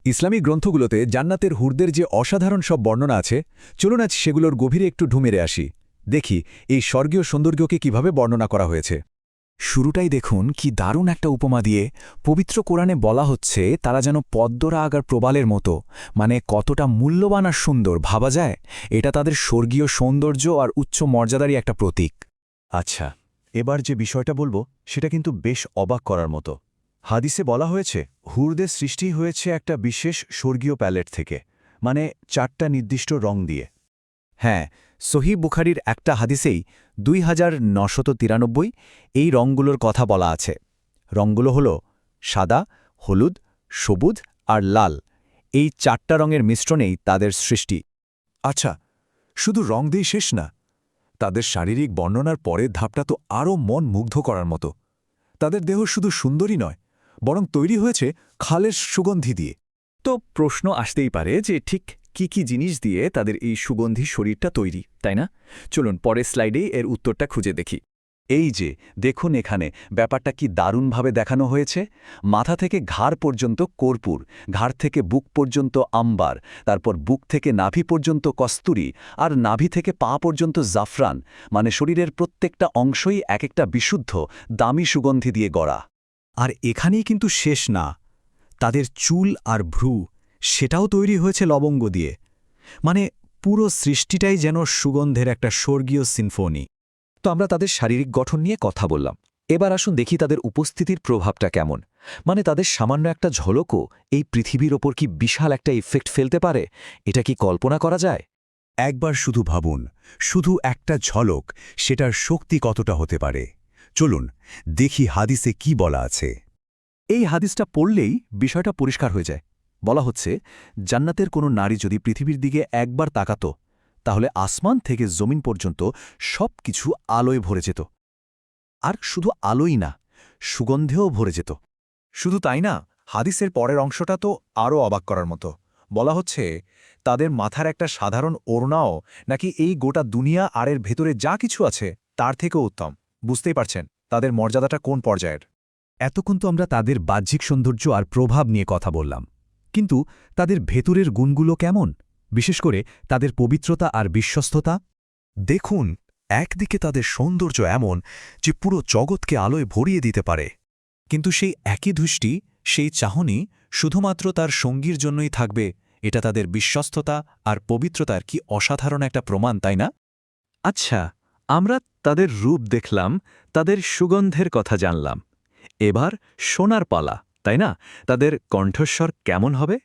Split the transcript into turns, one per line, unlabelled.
ইসলামী গ্রন্থগুলোতে জান্নাতের হুরদের যে অসাধারণ সব বর্ণনা আছে, চলুন আজ সেগুলোর গভীরে একটু ঢুমেরে আসি। দেখি এই স্বর্গীয় সৌন্দর্যকে কিভাবে বর্ণনা করা হয়েছে। শুরুটাই দেখুন কি দারুণ একটা উপমা দিয়ে। পবিত্র কোরআনে বলা হচ্ছে তারা যেন পদ্মরা আগার প্রবালের মতো। মানে কতটা মূল্যবান আর সুন্দর ভাবা যায়। এটা তাদের স্বর্গীয় সৌন্দর্য আর উচ্চ মর্যাদারই একটা প্রতীক।
আচ্ছা, এবার যে বিষয়টা বলবো সেটা কিন্তু বেশ অবাক করার মতো। হাদিসে বলা হয়েছে হুরদের সৃষ্টি হয়েছে একটা বিশেষ স্বর্গীয় প্যালেট থেকে, মানে 4টা নির্দিষ্ট রং দিয়ে।
হ্যাঁ, সহিহ বুখারীর একটা হাদিসেই 2993 এই রঙগুলোর কথা বলা আছে। রঙগুলো হল সাদা, হলুদ, সবুজ আর লাল। এই 4টা রঙের মিশ্রণেই তাদের সৃষ্টি।
আচ্ছা, শুধু রং দিয়েই শেষ না, তাদের শারীরিক বর্ণনার পরের ধাপটা তো আরও মন মুগ্ধ করার মতো। তাদের দেহ শুধু সুন্দরই নয়, বরং তৈরি হয়েছে খালের সুগন্ধি দিয়ে।
তো প্রশ্ন আসতেই পারে যে ঠিক কি জিনিস দিয়ে তাদের এই সুগন্ধি শরীরটা তৈরি, তাই না? চলুন পরের স্লাইডেই এর উত্তরটা খুঁজে দেখি।
এই যে দেখুন, এখানে ব্যাপারটা কি দারুণভাবে দেখানো হয়েছে। মাথা থেকে ঘাড় পর্যন্ত কর্পূর, ঘাড় থেকে বুক পর্যন্ত আম্বার, তারপর বুক থেকে নাভি পর্যন্ত কস্তুরী, আর নাভি থেকে পা পর্যন্ত জাফরান। মানে শরীরের প্রত্যেকটা অংশই এক একটা বিশুদ্ধ দামি সুগন্ধি দিয়ে গড়া।
আর এখানেই কিন্তু শেষ না। তাদের চুল আর ভ্রু সেটাও তৈরি হয়েছে লবঙ্গ দিয়ে। মানে পুরো সৃষ্টিটাই যেন সুগন্ধের একটা স্বর্গীয় সিম্ফনি।
তো আমরা তাদের শারীরিক গঠন নিয়ে কথা বললাম। এবার আসুন দেখি তাদের উপস্থিতির প্রভাবটা কেমন। মানে তাদের সামান্য একটা ঝলকও এই পৃথিবীর ওপর কি বিশাল একটা ইফেক্ট ফেলতে পারে। এটা কি কল্পনা করা যায়?
একবার শুধু ভাবুন, শুধু একটা ঝলক, সেটার শক্তি কতটা হতে পারে। চলুন দেখি হাদিসে কি বলা আছে।
এই হাদিসটা পড়লেই বিষয়টা পরিষ্কার হয়ে যায়। বলা হচ্ছে জান্নাতের কোনো নারী যদি পৃথিবীর দিকে একবার তাকাত, তাহলে আসমান থেকে জমিন পর্যন্ত সব কিছু আলোয় ভরে যেত। আর শুধু আলোই না, সুগন্ধেও ভরে যেত।
শুধু তাই না, হাদিসের পরের অংশটা তো আরও অবাক করার মতো। বলা হচ্ছে তাদের মাথার একটা সাধারণ ওড়নাও নাকি এই গোটা দুনিয়া আর এর ভেতরে যা কিছু আছে তার থেকেও উত্তম। বুঝতেই পারছেন তাদের মর্যাদাটা কোন পর্যায়ের।
এতক্ষণ তো আমরা তাদের বাহ্যিক সৌন্দর্য আর প্রভাব নিয়ে কথা বললাম, কিন্তু তাদের ভেতরের গুণগুলো কেমন, বিশেষ করে তাদের পবিত্রতা আর বিশ্বস্ততা? দেখুন, একদিকে তাদের সৌন্দর্য এমন যে পুরো জগৎকে আলোয় ভরিয়ে দিতে পারে, কিন্তু সেই একই দৃষ্টি, সেই চাহনি শুধুমাত্র তার সঙ্গীর জন্যই থাকবে। এটা তাদের বিশ্বস্ততা আর পবিত্রতার কি অসাধারণ একটা প্রমাণ, তাই না?
আচ্ছা, আমরা তাদের রূপ দেখলাম, তাদের সুগন্ধের কথা জানলাম। এবার সোনার পালা, তাই না? তাদের কণ্ঠস্বর কেমন হবে?